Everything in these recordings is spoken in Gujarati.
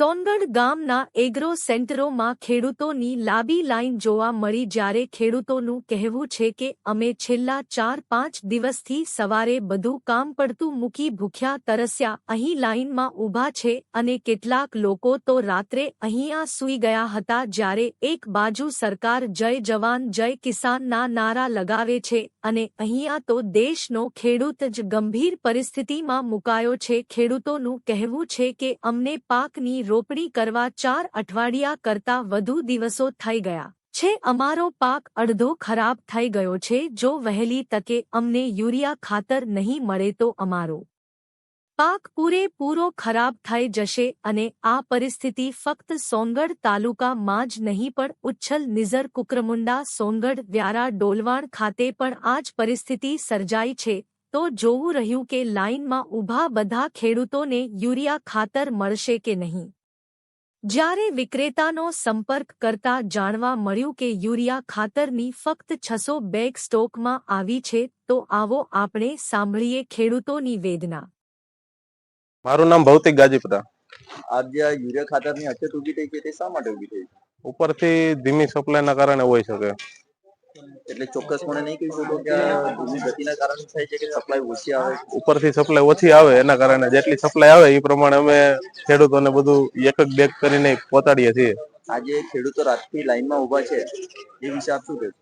સોનગઢ ગામના એગ્રો સેન્ટરોમાં ખેડૂતોની લાંબી લાઇન જોવા મળી જ્યારે ખેડૂતોનું કહેવું છે કે અમે છેલ્લા 4-5 દિવસથી સવારે બધું કામ પડતું મૂકી ભૂખ્યા તરસ્યા અહીં લાઇનમાં ઊભા છે અને કેટલાક લોકો તો રાત્રે અહીંયા સૂઈ ગયા હતા જ્યારે એક બાજુ સરકાર જય જવાન જય કિસાનના નારા લગાવે છે અને અહીંયા તો દેશનો ખેડૂત જ ગંભીર પરિસ્થિતિમાં મુકાયો છે ખેડૂતોનું કહેવું છે કે અમને પાકની રોપણી કરવા 4 અઠવાડિયા કરતાં વધુ દિવસો થઈ ગયા છે અમારો પાક અડધો ખરાબ થઈ ગયો છે જો વહેલી તકે અમને યુરિયા ખાતર નહીં મળે તો અમારો પાક પૂરેપૂરો ખરાબ થઈ જશે અને આ પરિસ્થિતિ ફક્ત સોનગઢ તાલુકામાં જ નહીં પણ ઉચ્છલ નિઝર કુકરમુંડા સોનગઢ વ્યારા ડોલવાણ ખાતે પણ આ જ પરિસ્થિતિ સર્જાઈ છે તો જોવું રહ્યું કે લાઇનમાં ઊભા બધા ખેડૂતોને યુરિયા ખાતર મળશે કે નહીં જ્યારે વિક્રેતાનો સંપર્ક કરતા જાણવા મળ્યું કે યુરિયા ખાતરની ફક્ત 600 બેગ સ્ટોકમાં આવી છે તો આવો આપણે સાંભળીએ ખેડૂતોની વેદના. મારું નામ ભૌતિક ગાજીપરા. આજે યુરિયા ખાતરની અછત ઊભી થઈ છે તે શા માટે ઊભી થઈ? ઉપરથી ધીમી સપ્લાયના કારણે હોઈ શકે. એટલે ચોક્કસપણે નહીં કહી શકો કે ધીમી ગતિના કારણે થાય છે કે સપ્લાય ઓછી આવે? ઉપરથી સપ્લાય ઓછી આવે એના કારણે જેટલી સપ્લાય આવે એ પ્રમાણે અમે ખેડૂતોને બધું એક એક બેગ કરીને પહોંચાડીએ છીએ. આજે ખેડૂતો રાતથી લાઈનમાં ઊભા છે એ વિશે આપ શું કહેશો?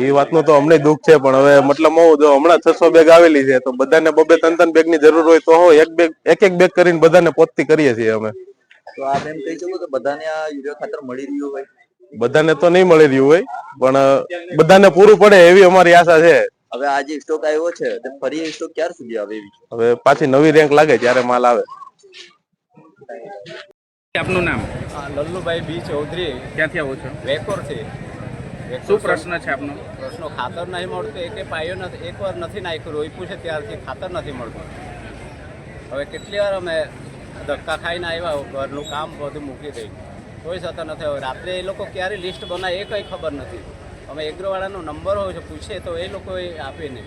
એ વાતનું તો અમને દુઃખ છે પણ હવે મતલબ જો હમણાં 600 બેગ આવેલી છે તો બધાને 2-3 બેગ ની જરૂર હોય તો એક એક બેગ કરીને બધાને પહોંચતી કરીએ છીએ અમે. તો આપ એમ કહી શકો કે બધાને આ યુરિયા ખાતર મળી રહ્યું હોય? બધાને તો નહીં મળી રહ્યું હોય પણ બધાને પૂરું પડે એવી અમારી આશા છે. હવે આ જે સ્ટોક આવ્યો છે તે ફરી સ્ટોક ક્યાર સુધી આવે? હવે પાછી નવી રેન્ક લાગે ત્યારે માલ આવે. આપનું નામ? લલ્લુભાઈ બી ચૌધરી. ક્યાંથી આવો છો? વેકોર છે. શું પ્રશ્ન છે આપનો? પ્રશ્નો ખાતર નહીં મળતું એકે પાયો નથી, એકવાર નથી નાખ્યું રોપ્યું છે ત્યારથી ખાતર નથી મળતું. હવે કેટલી વાર અમે ધક્કા ખાઈને આવ્યા, ઘરનું કામ બધું મૂકી દઈ તોય છતાં નથી. હવે રાત્રે એ લોકો ક્યારે લિસ્ટ બનાવે એ કંઈ ખબર નથી. અમે એગ્રોવાળાનો નંબર હોય છે પૂછીએ તો એ લોકોએ આપે નહીં.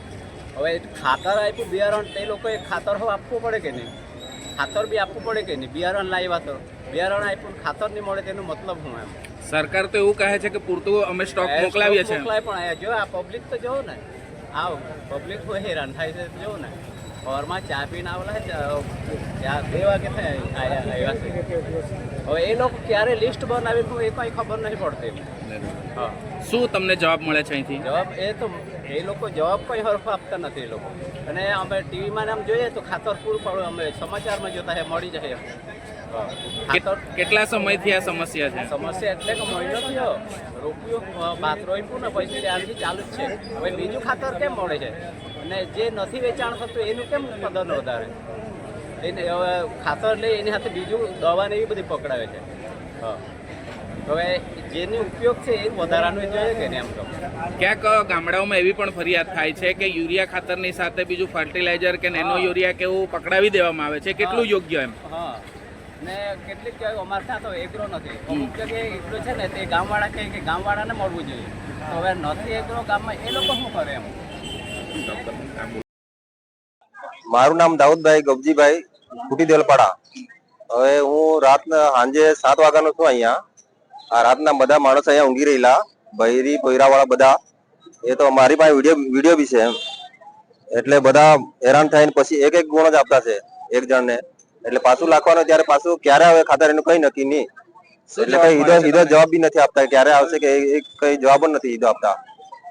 હવે ખાતર આપ્યું બિયારણ એ લોકોએ ખાતર આપવું પડે કે નહીં? ખાતર બી આપવું પડે કે નહીં? બિયારણ લાવ્યા તો બિયારણ આપ્યું ખાતર નહીં મળે તેનો મતલબ શું એમ? સરકાર તો એવું કહે છે કે પૂરતું અમે સ્ટોક મોકલાવીએ છીએ. મોકલાય પણ જો આ પબ્લિક તો જોવો ને, આ પબ્લિક હેરાન થાય છે જોવો ને. ઘરમાં ચા પીને આવેલા 2 વાગે આવ્યા છે. હવે એ લોકો ક્યારે લિસ્ટ બનાવી એ કંઈ ખબર નહીં પડતી. હા, શું તમને જવાબ મળે છે અહીંથી? જવાબ એ લોકો જવાબ કંઈ હરફ આપતા નથી એ લોકો. અને અમે ટીવીમાં આમ જોઈએ તો ખાતર પૂરું પડે, અમે સમાચારમાં જોતા મળી જાય. કેટલા સમયથી આ સમસ્યા છે? સમસ્યા એટલે કે મહિનો થયો રોપ્યું, ભાત રોપ્યું ને પછી ત્યારથી ચાલુ જ છે. હવે બીજું ખાતર કેમ મળે છે અને જે નથી વેચાણ થતું એનું કેમ પદન વધારે? એને હવે ખાતર લે એની સાથે બીજું દવા ને એવી બધી પકડાવે છે. હા, હવે જેનો ઉપયોગ છે એ વધારાનું જોઈએ કે નહીં? એમ તો ક્યાંક ગામડાઓમાં એવી પણ ફરિયાદ થાય છે કે યુરિયા ખાતરની સાથે બીજું ફર્ટિલાઇઝર કે નેનો યુરિયા કે એવું પકડાવી દેવામાં આવે છે. કેટલું યોગ્ય એમ? હા, ને કેટલીક જગ્યાએ અમારે ત્યાં તો એગ્રો નથી. અમુક જગ્યાએ એગ્રો છે ને તે ગામવાળા કહે કે ગામવાળાને મળવું જોઈએ. તો હવે નથી એગ્રો ગામમાં એ લોકો શું કરે એમ? મારું નામ દાઉદભાઈ ગબજીભાઈ ફૂટી દેલપાડા. હવે હું રાતના સાંજે 7 વાગ્યાનો છું અહીંયા. આ રાતના બધા માણસો અહીંયા ઊંઘી રહેલા, બૈરી પોયરા વાળા બધા. એ તો મારી પાસે વિડીયો બી છે એમ. એટલે બધા હેરાન થઈને પછી એક ગુણ જ આપતા છે એક જણને. એટલે પાછું લાખવાનું ત્યારે પાછું ક્યારે આવે ખાતર એનું કઈ નક્કી નહીં. એટલે કઈ ઈદો જવાબ બી નથી આપતા, ક્યારે આવશે કે કઈ જવાબ જ નથી ઈદો આપતા.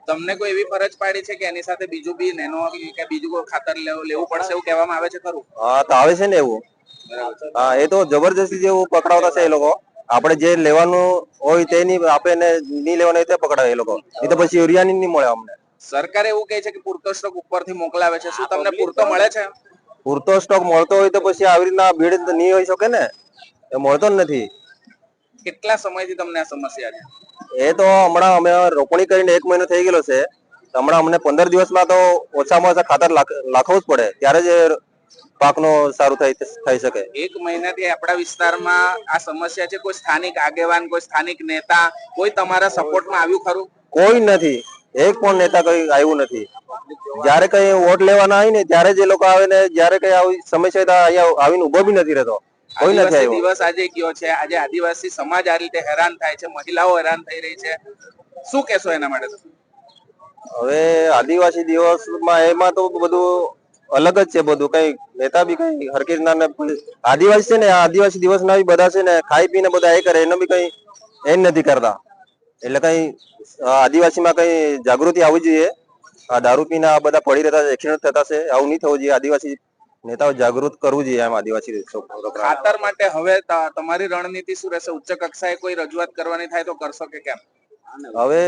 તમને કોઈ એવી ફરજ પાડી છે કે એની સાથે બીજું બી નેનો કે બીજું કોઈ ખાતર લેવું પડશે એવું કહેવામાં આવે છે ખરું? હા, તો આવે છે ને એવું. હા, એ તો જબરજસ્તી જેવું પકડાવતા છે એ લોકો. આપણે જે લેવાનું હોય તે નહીં આપે ને નહીં લેવાનું હોય તે પકડાવે એ લોકો. એ તો પછી યુરિયા નહીં મળે અમને. સરકાર એવું કહે છે કે પૂરતો સ્ટોક ઉપરથી મોકલાવે છે. શું તમને પૂરતો મળે છે? પૂરતો સ્ટોક મળતો હોય તો પછી આવી રીતના ભીડ નહીં હોય શકે ને, એ મળતો જ નથી. કેટલા સમયથી તમને આ સમસ્યા છે? એ તો હમણાં અમે રોપણી કરીને 1 મહિનો થઈ ગયેલો છે. હમણાં અમને 15 દિવસમાં તો ઓછામાં ઓછા ખાતર લાખવું જ પડે, ત્યારે જ પાકનો સારું થઈ શકે. એક મહિનાથી આપણા વિસ્તારમાં આ સમસ્યા છે. કોઈ સ્થાનિક આગેવાન, કોઈ સ્થાનિક નેતા, કોઈ તમારા સપોર્ટમાં આવ્યું ખરું? કોઈ નથી, એક પણ નેતા કઈ આવ્યું નથી. જયારે કઈ વોટ લેવાના હોય ને ત્યારે જ એ લોકો આવે ને જયારે કઈ આવી સમસ્યા થાય અહીંયા આવીને ઉભો બી નથી રહેતો. કોઈ નથી આવ્યો. દિવસ આજે ગયો છે. આજે આદિવાસી સમાજ આ રીતે હેરાન થાય છે, મહિલાઓ હેરાન થઈ રહી છે. શું કહેશો એના માટે? હવે આદિવાસી દિવસમાં એમાં તો બધું અલગ જ છે. બધું કઈ નેતા બી કઈ હરકી રીતના આદિવાસી છે ને, આદિવાસી દિવસ ના બી બધા છે ને ખાઈ પીને બધા એ કરે, એનો બી કઈ એ નથી કરતા. એટલે કઈ આદિવાસીમાં કઈ જાગૃતિ આવવી જોઈએ. આ દારૂ પીને આ બધા પડી રહેતા એક્સિડન્ટ થતા છે, આવું નહીં થવું જોઈએ. આદિવાસી નેતાઓ જાગૃત કરવું જોઈએ. એમ આદિવાસી ખાતર માટે હવે તમારી રણનીતિ શું રહેશે? ઉચ્ચ કક્ષાએ કોઈ રજૂઆત કરવાની થાય તો કરશો કે કેમ? હવે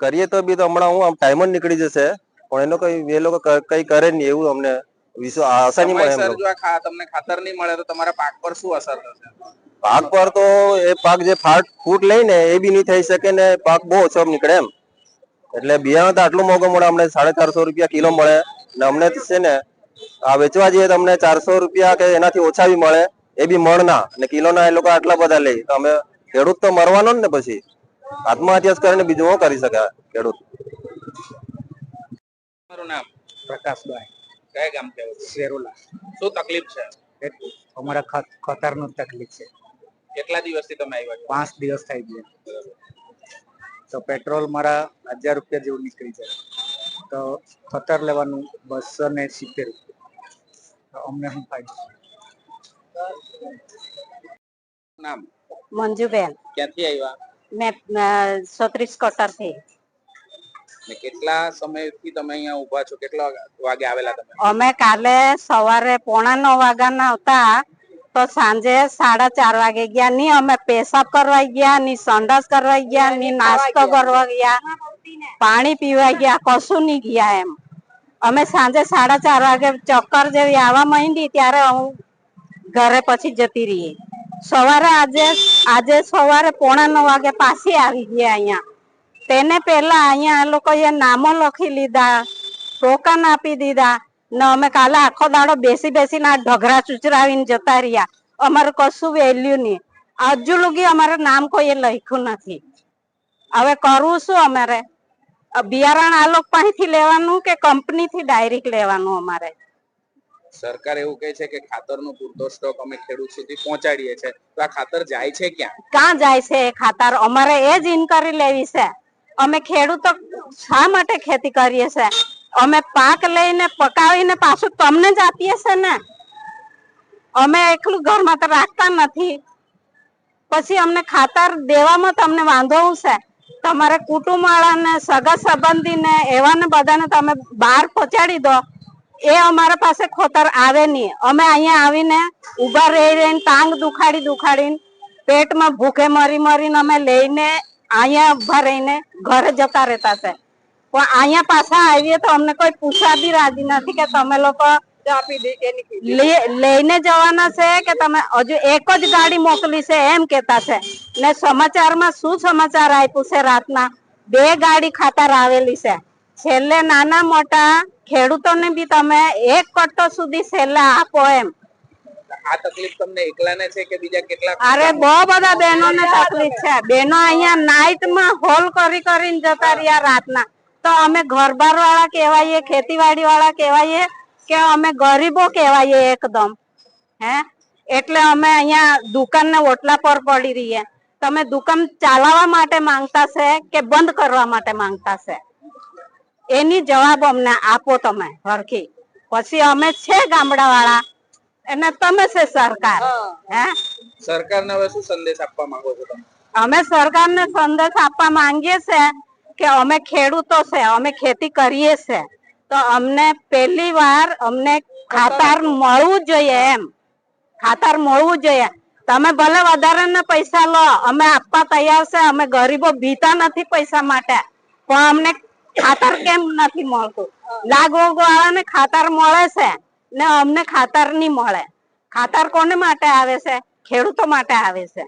કરીએ તો બી તો હમણાં હું આમ ટાઈમ જ નીકળી જશે, પણ એનો કઈ એ લોકો કઈ કરે નહીં એવું અમને આશા નહીં મળે. જો તમને ખાતર નહીં મળે તો તમારા પાક પર શું અસર થશે? પાક પર તો એ પાક જે ફૂટ લઈને એ બી નહીં થઈ શકે ને, પાક બહુ ઓછો નીકળે એમ. એટલે બિયારણ તો આટલું મોંઘું મળે, અમને 450 રૂપિયા કિલો મળે ને અમને છે ને આ વેચવા જઈએ તો અમને 400 રૂપિયા કે એનાથી ઓછા બી મળે, એ બી મણના અને કિલોના. એ લોકો આટલા બધા લે તો અમે ખેડૂત તો મરવાનો જ ને, પછી આત્મહત્યા કરીને બીજું શું કરી શકે ખેડૂત? તમારું નામ? પ્રકાશભાઈ. કયા ગામ થી આવો છો? શેરોલા. શું તકલીફ છે? અમારા ખતરનું તકલીફ છે. કેટલા દિવસથી તમે આવ્યા છો? 5 દિવસ થઈ ગયા. તો પેટ્રોલ મારા 1000 રૂપિયા જેવું નીકળી જાય, તો ખતર લેવાનું 270 રૂપિયા. તો અમને શું ફાયદો? નામ? મંજુબેન. ક્યાંથી આવ્યા? મેં 36 કટર થી. કેટલા સમયથી તમે અહીંયા ઉભા છો? કેટલા વાગે આવેલા તમે? અમે કાલે સવારે 8:45 વાગ્યાના હતા, તો સાંજે 4:30 વાગે ગયા. ની અમે પેશાબ કરવા ગયા, ની સંડાસ કરવા ગયા, ની નાસ્તો કરવા ગયા, પાણી પીવા ગયા, કશું નહીં ગયા. એમ અમે સાંજે 4:30 વાગે ચક્કર જેવી આવવા માંડી ત્યારે હું ઘરે પછી જતી રહી. સવારે આજે સવારે 8:45 વાગે પાછી આવી ગયા અહીંયા. તેને પેલા અહીંયા લોકોએ નામો લખી લીધા, ટોકન આપી દીધા ને અમે કાલે આખો દાડો બેસીને આ ઢગરા ચુચરાવીને જતા રહ્યા. અમારું કશું વેલ્યુ નહીં. હજુ લગી અમારે નામ કોઈએ લખ્યું નથી. હવે કરવું શું? અમારે બિયારણ આ લોકો પાસેથી લેવાનું કે કંપનીથી ડાયરેક્ટ લેવાનું? અમારે સરકાર એવું કહે છે કે ખાતરનો પૂરતો સ્ટોક અમે ખેડૂત સુધી પહોંચાડીએ છીએ, તો આ ખાતર જાય છે ક્યાં જાય છે એ ખાતર? અમારે એ જ ઇન્કવાયરી લેવી છે. અમે ખેડૂતો શા માટે ખેતી કરીએ છે? અમે પાક લઈને પકાવીને પાછું તમને જ આપીએ છે ને. અમે એકલું ઘરમાં તો રાખતા નથી. પછી અમને ખાતર દેવામાં તમને વાંધો છે? તમારે કુટુંબ વાળાને, સગા સંબંધીને, એવાને બધાને તમે બહાર પહોંચાડી દો. એ અમારા પાસે ખોતર આવે નહીં. અમે અહીંયા આવીને ઉભા રહીને ટાંગ દુખાડીને પેટમાં ભૂખે મરીને અમે લઈને અહીંયા ઉભા રહીને ઘરે જતા રહેતા છે. પણ અહીંયા પાછા આવીએ તો અમને કોઈ પૂછવા બી રાજી નથી કે તમે લોકો લઈને જવાના છે કે તમે હજુ એક જ ગાડી મોકલી છે એમ કેતા છે. ને સમાચારમાં શું સમાચાર આપ્યું છે? રાતના 2 ગાડી ખાતર આવેલી છે. છેલ્લે નાના મોટા ખેડૂતોને બી તમે 1 કટ્ટો સુધી છેલ્લે આપો એમ. આ તકલીફ તમને એકલાને છે કે બીજા કેટલા? અરે બહુ બધા બહેનોને તકલીફ છે. બહેનો અહીંયા નાઈટમાં હોલ કરીને જતા રહ્યા રાતના. તો અમે ઘરબાર વાળા કહેવાઈએ, ખેતીવાડી વાળા કહેવાઈએ કે અમે ગરીબો કહેવાઈએ એકદમ? હે, એટલે અમે અહીંયા દુકાનને ઓટલા પર પડી રહીએ. તમે દુકાન ચાલવા માટે માંગતા છે કે બંધ કરવા માટે માંગતા છે? એની જવાબ અમને આપો તમે હરખી. પછી અમે છે ગામડા વાળા અને તમે છે સરકાર. હે, સરકારને હવે શું સંદેશ આપવા માંગો છો તમે? અમે સરકારને સંદેશ આપવા માંગીએ છે કે અમે ખેડૂતો છે, અમે ખેતી કરીએ છે, તો અમને પહેલી વાર અમને ખાતર મળવું જોઈએ. એમ ખાતર મળવું જોઈએ. તમે ભલે વધારાના પૈસા લો, અમે આપવા તૈયાર છે. અમે ગરીબો ભીતા નથી પૈસા માટે, પણ અમને ખાતર કેમ નથી મળતું? લાગવગ વાળાને ખાતર મળે છે ને અમને ખાતર નહીં મળે. ખાતર કોને માટે આવે છે? ખેડૂતો માટે આવે છે.